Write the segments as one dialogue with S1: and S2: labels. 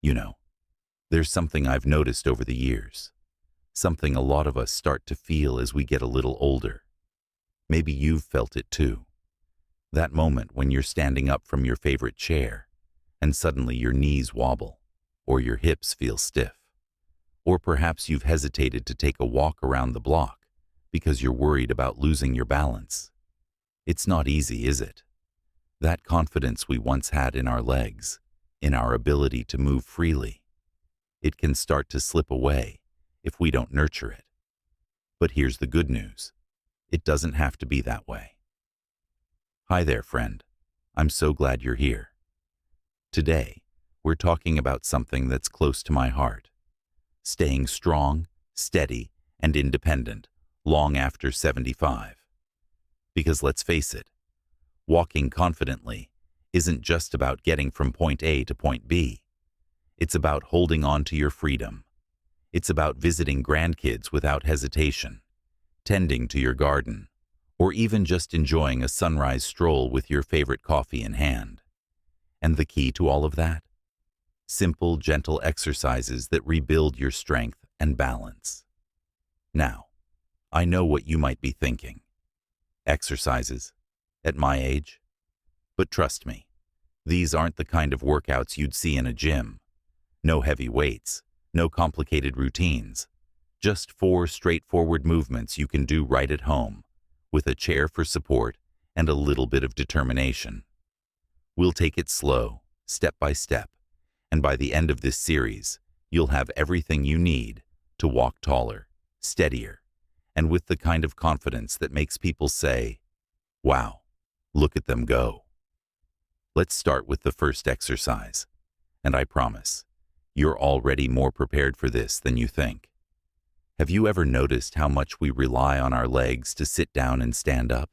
S1: You know, there's something I've noticed over the years, something a lot of us start to feel as we get a little older. Maybe you've felt it too. That moment when you're standing up from your favorite chair and suddenly your knees wobble, or your hips feel stiff. Or perhaps you've hesitated to take a walk around the block because you're worried about losing your balance. It's not easy, is it? That confidence we once had in our legs, in our ability to move freely, it can start to slip away if we don't nurture it. But here's the good news. It doesn't have to be that way. Hi there, friend. I'm so glad you're here. Today, we're talking about something that's close to my heart. Staying strong, steady, and independent long after 75. Because let's face it, walking confidently isn't just about getting from point A to point B. It's about holding on to your freedom. It's about visiting grandkids without hesitation, tending to your garden, or even just enjoying a sunrise stroll with your favorite coffee in hand. And the key to all of that? Simple, gentle exercises that rebuild your strength and balance. Now, I know what you might be thinking. Exercises? At my age? But trust me, these aren't the kind of workouts you'd see in a gym. No heavy weights, no complicated routines. Just 4 straightforward movements you can do right at home, with a chair for support and a little bit of determination. We'll take it slow, step by step, and by the end of this series, you'll have everything you need to walk taller, steadier, and with the kind of confidence that makes people say, "Wow, look at them go." Let's start with the first exercise, and I promise, you're already more prepared for this than you think. Have you ever noticed how much we rely on our legs to sit down and stand up?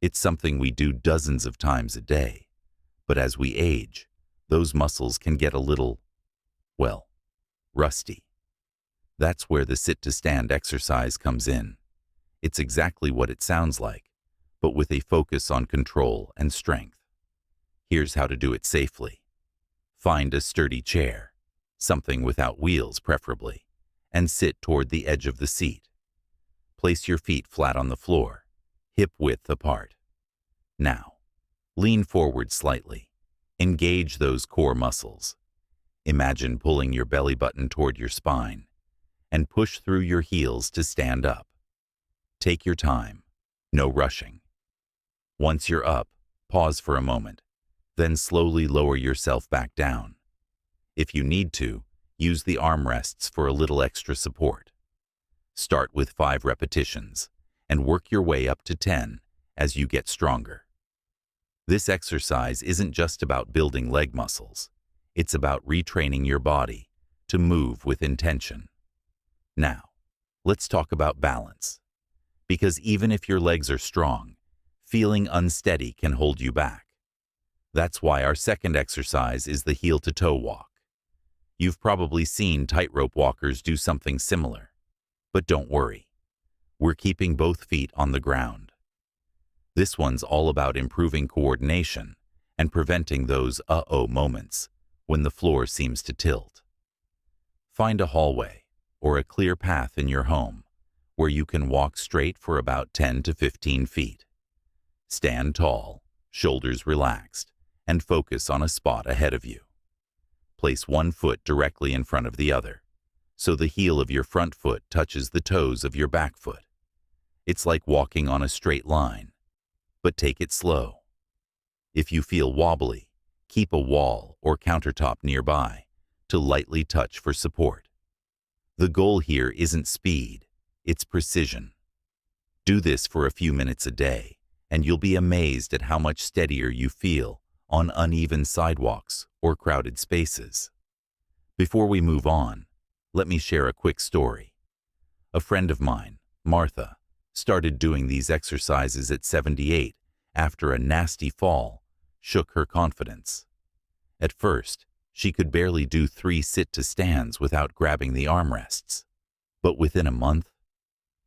S1: It's something we do dozens of times a day, but as we age, those muscles can get a little, well, rusty. That's where the sit-to-stand exercise comes in. It's exactly what it sounds like, but with a focus on control and strength. Here's how to do it safely. Find a sturdy chair, something without wheels preferably, and sit toward the edge of the seat. Place your feet flat on the floor, hip-width apart. Now, lean forward slightly. Engage those core muscles. Imagine pulling your belly button toward your spine, and push through your heels to stand up. Take your time, no rushing. Once you're up, pause for a moment, then slowly lower yourself back down. If you need to, use the armrests for a little extra support. Start with 5 repetitions, and work your way up to 10 as you get stronger. This exercise isn't just about building leg muscles. It's about retraining your body to move with intention. Now, let's talk about balance. Because even if your legs are strong, feeling unsteady can hold you back. That's why our second exercise is the heel-to-toe walk. You've probably seen tightrope walkers do something similar. But don't worry. We're keeping both feet on the ground. This one's all about improving coordination and preventing those uh-oh moments when the floor seems to tilt. Find a hallway or a clear path in your home where you can walk straight for about 10 to 15 feet. Stand tall, shoulders relaxed, and focus on a spot ahead of you. Place one foot directly in front of the other, so the heel of your front foot touches the toes of your back foot. It's like walking on a straight line, but take it slow. If you feel wobbly, keep a wall or countertop nearby to lightly touch for support. The goal here isn't speed, it's precision. Do this for a few minutes a day, and you'll be amazed at how much steadier you feel on uneven sidewalks or crowded spaces. Before we move on, let me share a quick story. A friend of mine, Martha, started doing these exercises at 78 after a nasty fall shook her confidence. At first, she could barely do 3 sit-to-stands without grabbing the armrests. But within a month,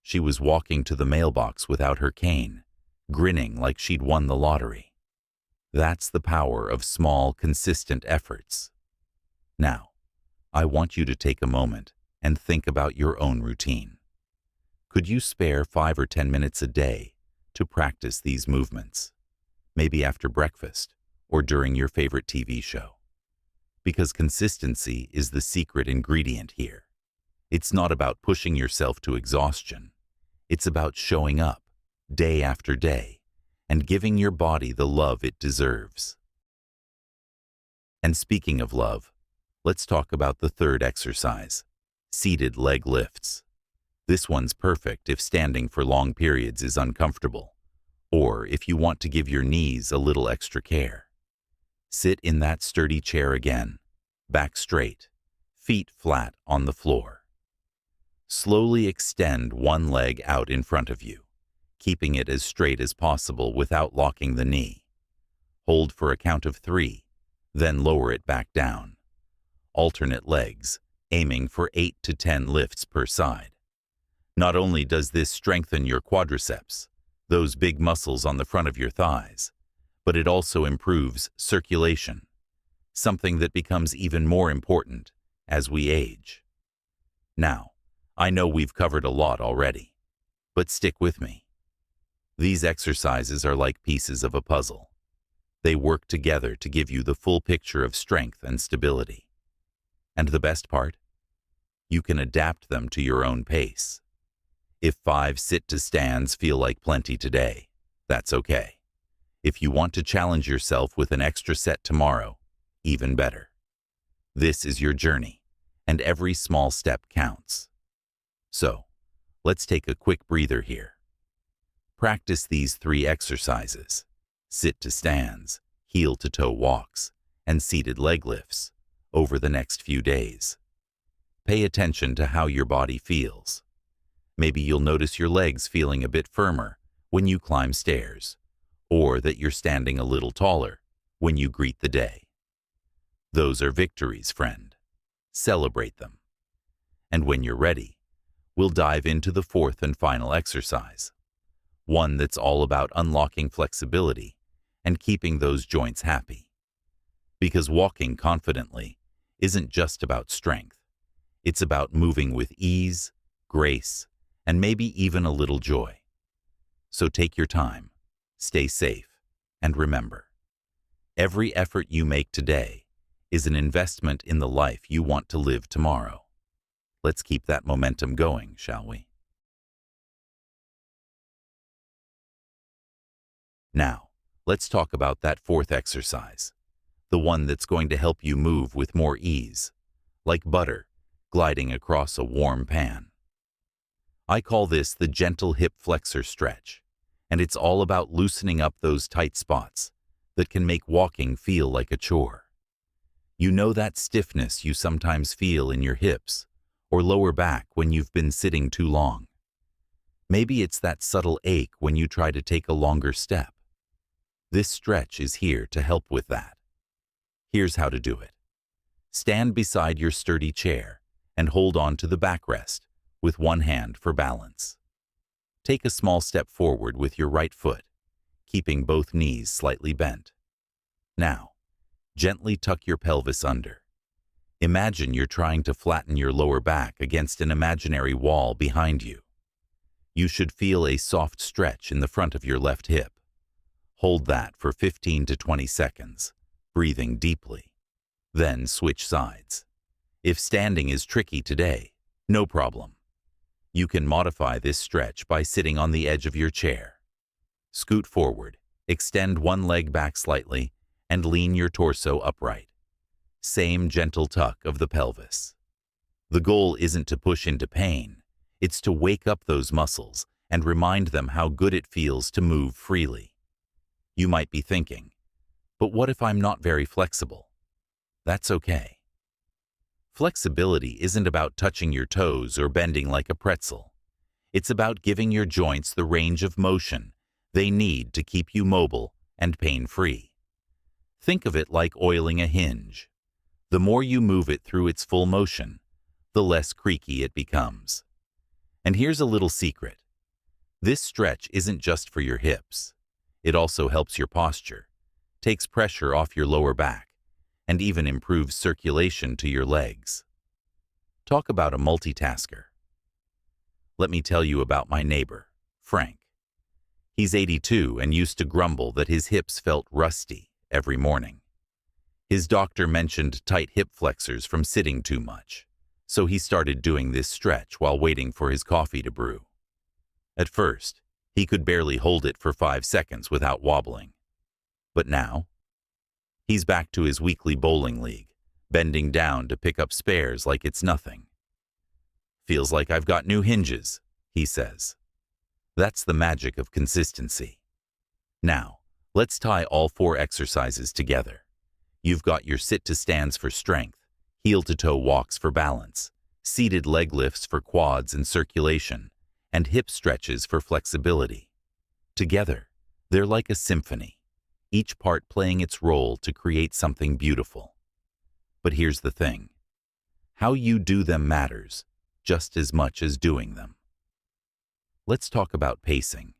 S1: she was walking to the mailbox without her cane, grinning like she'd won the lottery. That's the power of small, consistent efforts. Now, I want you to take a moment and think about your own routine. Could you spare 5 or 10 minutes a day to practice these movements? Maybe after breakfast or during your favorite TV show. Because consistency is the secret ingredient here. It's not about pushing yourself to exhaustion. It's about showing up day after day and giving your body the love it deserves. And speaking of love, let's talk about the third exercise, seated leg lifts. This one's perfect if standing for long periods is uncomfortable, or if you want to give your knees a little extra care. Sit in that sturdy chair again, back straight, feet flat on the floor. Slowly extend one leg out in front of you, keeping it as straight as possible without locking the knee. Hold for a count of 3, then lower it back down. Alternate legs, aiming for 8 to 10 lifts per side. Not only does this strengthen your quadriceps, those big muscles on the front of your thighs, but it also improves circulation, something that becomes even more important as we age. Now, I know we've covered a lot already, but stick with me. These exercises are like pieces of a puzzle. They work together to give you the full picture of strength and stability. And the best part? You can adapt them to your own pace. If 5 sit-to-stands feel like plenty today, that's okay. If you want to challenge yourself with an extra set tomorrow, even better. This is your journey, and every small step counts. So, let's take a quick breather here. Practice these 3 exercises: sit-to-stands, heel-to-toe walks, and seated leg lifts over the next few days. Pay attention to how your body feels. Maybe you'll notice your legs feeling a bit firmer when you climb stairs, or that you're standing a little taller when you greet the day. Those are victories, friend. Celebrate them. And when you're ready, we'll dive into the 4th and final exercise, one that's all about unlocking flexibility and keeping those joints happy. Because walking confidently isn't just about strength. It's about moving with ease, grace, and maybe even a little joy. So take your time, stay safe, and remember, every effort you make today is an investment in the life you want to live tomorrow. Let's keep that momentum going, shall we? Now, let's talk about that 4th exercise, the one that's going to help you move with more ease, like butter gliding across a warm pan. I call this the gentle hip flexor stretch, and it's all about loosening up those tight spots that can make walking feel like a chore. You know that stiffness you sometimes feel in your hips or lower back when you've been sitting too long. Maybe it's that subtle ache when you try to take a longer step. This stretch is here to help with that. Here's how to do it. Stand beside your sturdy chair and hold on to the backrest with one hand for balance. Take a small step forward with your right foot, keeping both knees slightly bent. Now, gently tuck your pelvis under. Imagine you're trying to flatten your lower back against an imaginary wall behind you. You should feel a soft stretch in the front of your left hip. Hold that for 15 to 20 seconds, breathing deeply. Then switch sides. If standing is tricky today, no problem. You can modify this stretch by sitting on the edge of your chair. Scoot forward, extend one leg back slightly, and lean your torso upright. Same gentle tuck of the pelvis. The goal isn't to push into pain, it's to wake up those muscles and remind them how good it feels to move freely. You might be thinking, but what if I'm not very flexible? That's okay. Flexibility isn't about touching your toes or bending like a pretzel. It's about giving your joints the range of motion they need to keep you mobile and pain-free. Think of it like oiling a hinge. The more you move it through its full motion, the less creaky it becomes. And here's a little secret. This stretch isn't just for your hips. It also helps your posture, takes pressure off your lower back, and even improves circulation to your legs. Talk about a multitasker. Let me tell you about my neighbor, Frank. He's 82 and used to grumble that his hips felt rusty every morning. His doctor mentioned tight hip flexors from sitting too much, so he started doing this stretch while waiting for his coffee to brew. At first, he could barely hold it for 5 seconds without wobbling. But now, he's back to his weekly bowling league, bending down to pick up spares like it's nothing. "Feels like I've got new hinges," he says. That's the magic of consistency. Now, let's tie all 4 exercises together. You've got your sit-to-stands for strength, heel-to-toe walks for balance, seated leg lifts for quads and circulation, and hip stretches for flexibility. Together, they're like a symphony, each part playing its role to create something beautiful. But here's the thing. How you do them matters just as much as doing them. Let's talk about pacing.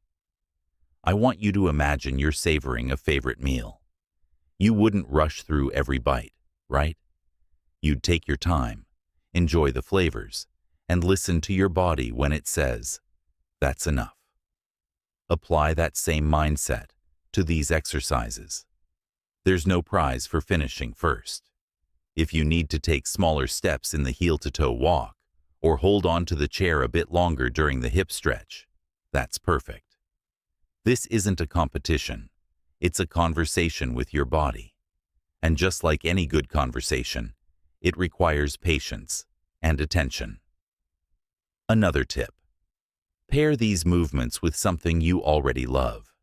S1: I want you to imagine you're savoring a favorite meal. You wouldn't rush through every bite, right? You'd take your time, enjoy the flavors, and listen to your body when it says, "That's enough." Apply that same mindset to these exercises. There's no prize for finishing first. If you need to take smaller steps in the heel-to-toe walk, or hold on to the chair a bit longer during the hip stretch, that's perfect. This isn't a competition. It's a conversation with your body. And just like any good conversation, it requires patience and attention. Another tip. Pair these movements with something you already love.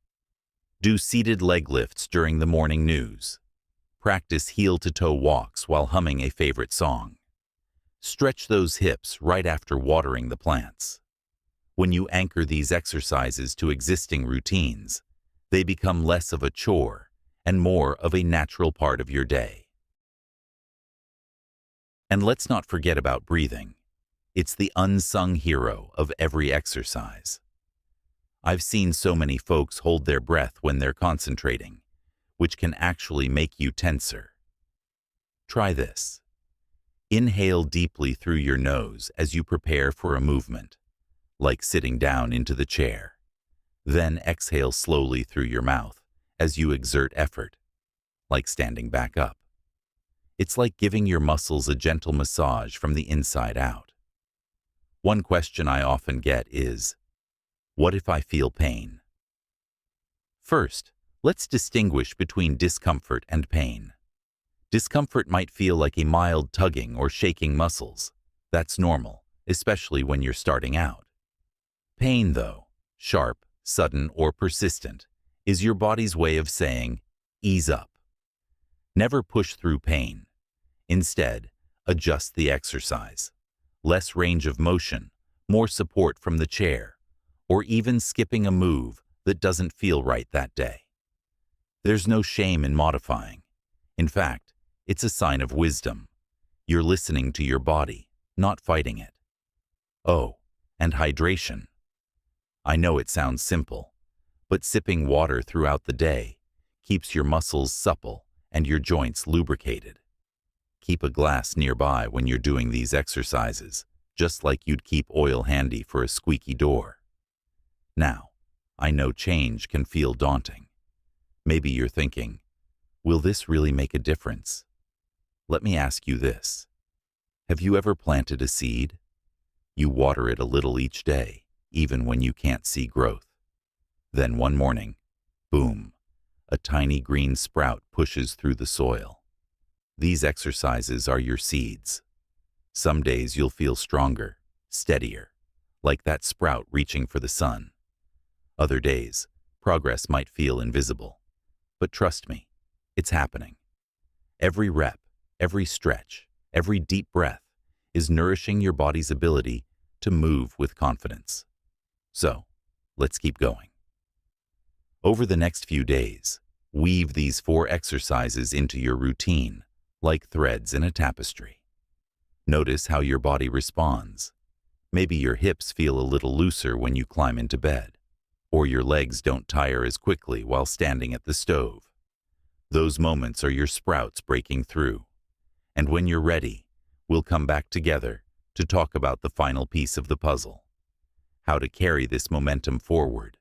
S1: Do seated leg lifts during the morning news. Practice heel-to-toe walks while humming a favorite song. Stretch those hips right after watering the plants. When you anchor these exercises to existing routines, they become less of a chore and more of a natural part of your day. And let's not forget about breathing. It's the unsung hero of every exercise. I've seen so many folks hold their breath when they're concentrating, which can actually make you tenser. Try this. Inhale deeply through your nose as you prepare for a movement, like sitting down into the chair. Then exhale slowly through your mouth as you exert effort, like standing back up. It's like giving your muscles a gentle massage from the inside out. One question I often get is, what if I feel pain? First, let's distinguish between discomfort and pain. Discomfort might feel like a mild tugging or shaking muscles. That's normal, especially when you're starting out. Pain, though, sharp, sudden, or persistent, is your body's way of saying, ease up. Never push through pain. Instead, adjust the exercise. Less range of motion, more support from the chair, or even skipping a move that doesn't feel right that day. There's no shame in modifying. In fact, it's a sign of wisdom. You're listening to your body, not fighting it. Oh, and hydration. I know it sounds simple, but sipping water throughout the day keeps your muscles supple and your joints lubricated. Keep a glass nearby when you're doing these exercises, just like you'd keep oil handy for a squeaky door. Now, I know change can feel daunting. Maybe you're thinking, will this really make a difference? Let me ask you this. Have you ever planted a seed? You water it a little each day, even when you can't see growth. Then one morning, boom, a tiny green sprout pushes through the soil. These exercises are your seeds. Some days you'll feel stronger, steadier, like that sprout reaching for the sun. Other days, progress might feel invisible. But trust me, it's happening. Every rep, every stretch, every deep breath is nourishing your body's ability to move with confidence. So, let's keep going. Over the next few days, weave these 4 exercises into your routine, like threads in a tapestry. Notice how your body responds. Maybe your hips feel a little looser when you climb into bed, or your legs don't tire as quickly while standing at the stove. Those moments are your sprouts breaking through. And when you're ready, we'll come back together to talk about the final piece of the puzzle. How to carry this momentum forward,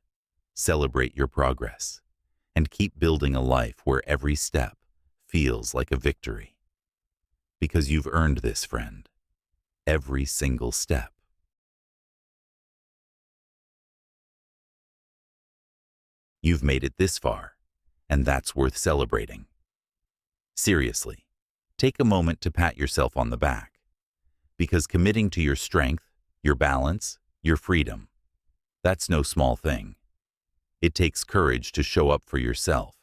S1: celebrate your progress, and keep building a life where every step feels like a victory. Because you've earned this, friend. Every single step. You've made it this far, and that's worth celebrating. Seriously, take a moment to pat yourself on the back, because committing to your strength, your balance, your freedom, that's no small thing. It takes courage to show up for yourself,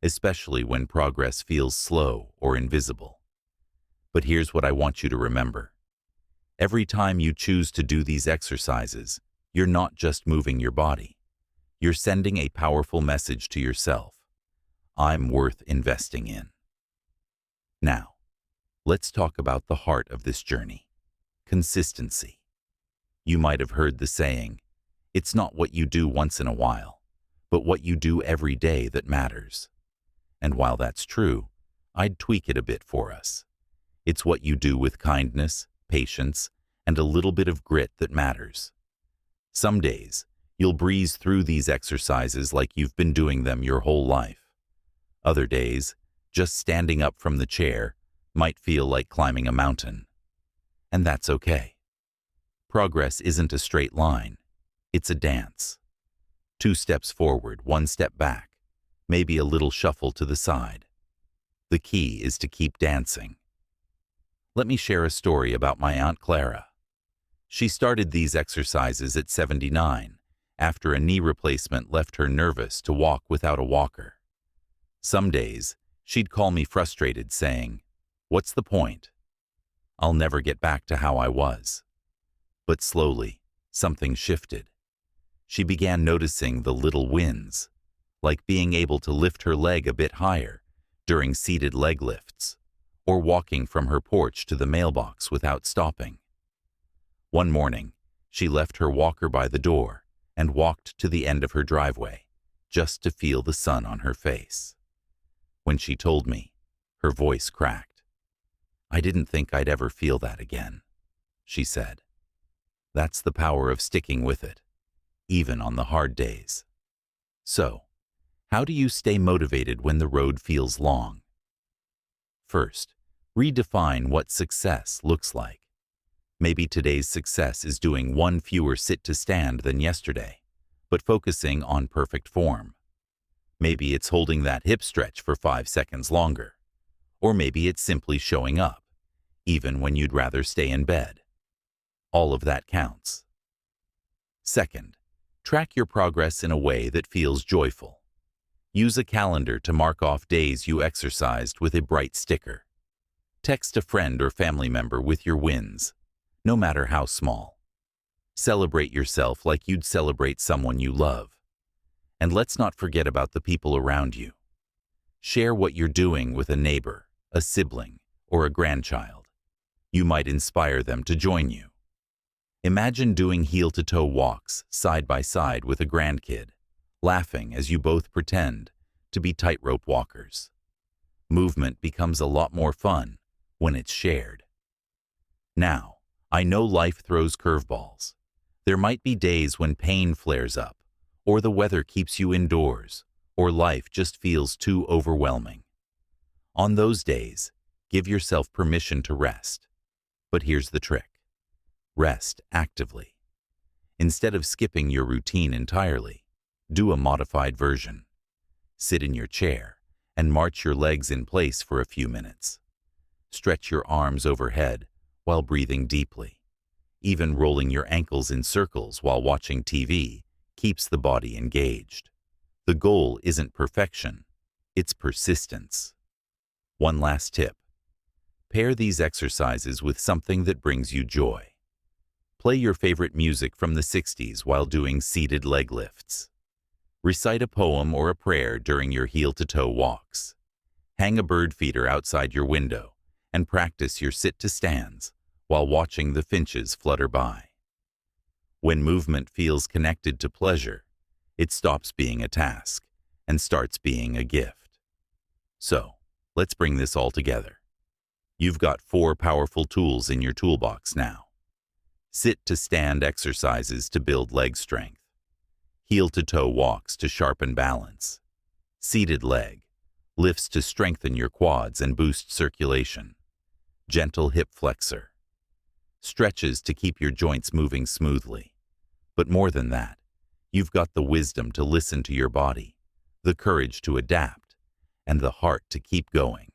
S1: especially when progress feels slow or invisible. But here's what I want you to remember. Every time you choose to do these exercises, you're not just moving your body. You're sending a powerful message to yourself. I'm worth investing in. Now, let's talk about the heart of this journey. Consistency. You might have heard the saying, it's not what you do once in a while, but what you do every day that matters. And while that's true, I'd tweak it a bit for us. It's what you do with kindness, patience, and a little bit of grit that matters. Some days, you'll breeze through these exercises like you've been doing them your whole life. Other days, just standing up from the chair might feel like climbing a mountain. And that's okay. Progress isn't a straight line. It's a dance. 2 steps forward, 1 step back, maybe a little shuffle to the side. The key is to keep dancing. Let me share a story about my Aunt Clara. She started these exercises at 79, after a knee replacement left her nervous to walk without a walker. Some days, she'd call me frustrated, saying, "What's the point? I'll never get back to how I was." But slowly, something shifted. She began noticing the little wins, like being able to lift her leg a bit higher during seated leg lifts, or walking from her porch to the mailbox without stopping. One morning, she left her walker by the door and walked to the end of her driveway, just to feel the sun on her face. When she told me, her voice cracked. "I didn't think I'd ever feel that again," she said. That's the power of sticking with it, even on the hard days. So, how do you stay motivated when the road feels long? First, redefine what success looks like. Maybe today's success is doing 1 fewer sit-to-stand than yesterday, but focusing on perfect form. Maybe it's holding that hip stretch for 5 seconds longer. Or maybe it's simply showing up, even when you'd rather stay in bed. All of that counts. Second, track your progress in a way that feels joyful. Use a calendar to mark off days you exercised with a bright sticker. Text a friend or family member with your wins, no matter how small. Celebrate yourself like you'd celebrate someone you love. And let's not forget about the people around you. Share what you're doing with a neighbor, a sibling, or a grandchild. You might inspire them to join you. Imagine doing heel-to-toe walks side by side with a grandkid, laughing as you both pretend to be tightrope walkers. Movement becomes a lot more fun when it's shared. Now, I know life throws curveballs. There might be days when pain flares up, or the weather keeps you indoors, or life just feels too overwhelming. On those days, give yourself permission to rest. But here's the trick. Rest actively. Instead of skipping your routine entirely, do a modified version. Sit in your chair and march your legs in place for a few minutes. Stretch your arms overhead while breathing deeply. Even rolling your ankles in circles while watching TV keeps the body engaged. The goal isn't perfection, it's persistence. One last tip. Pair these exercises with something that brings you joy. Play your favorite music from the 60s while doing seated leg lifts. Recite a poem or a prayer during your heel-to-toe walks. Hang a bird feeder outside your window and practice your sit-to-stands while watching the finches flutter by. When movement feels connected to pleasure, it stops being a task and starts being a gift. So, let's bring this all together. You've got 4 powerful tools in your toolbox now. Sit to stand exercises to build leg strength. Heel to toe walks to sharpen balance. Seated leg, lifts to strengthen your quads and boost circulation. Gentle hip flexor. Stretches to keep your joints moving smoothly. But more than that, you've got the wisdom to listen to your body, the courage to adapt, and the heart to keep going.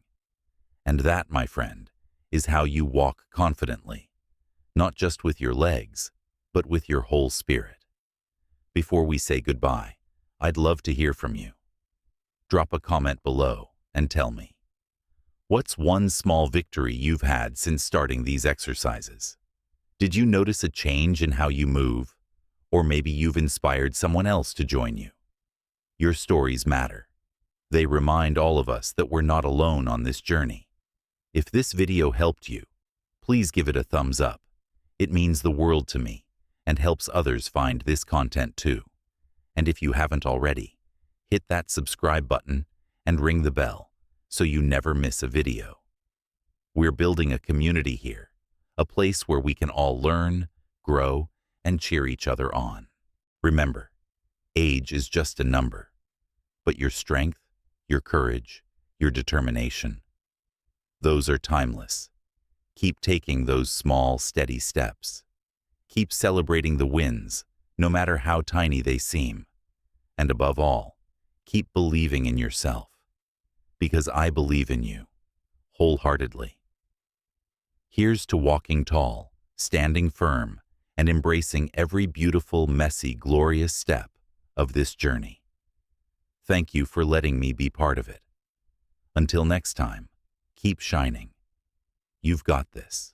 S1: And that, my friend, is how you walk confidently, not just with your legs, but with your whole spirit. Before we say goodbye, I'd love to hear from you. Drop a comment below and tell me, what's one small victory you've had since starting these exercises? Did you notice a change in how you move? Or maybe you've inspired someone else to join you. Your stories matter. They remind all of us that we're not alone on this journey. If this video helped you, please give it a thumbs up. It means the world to me and helps others find this content too. And if you haven't already, hit that subscribe button and ring the bell so you never miss a video. We're building a community here, a place where we can all learn, grow, and cheer each other on. Remember, age is just a number, but your strength, your courage, your determination, those are timeless. Keep taking those small, steady steps. Keep celebrating the wins, no matter how tiny they seem. And above all, keep believing in yourself, because I believe in you, wholeheartedly. Here's to walking tall, standing firm, and embracing every beautiful, messy, glorious step of this journey. Thank you for letting me be part of it. Until next time, keep shining. You've got this.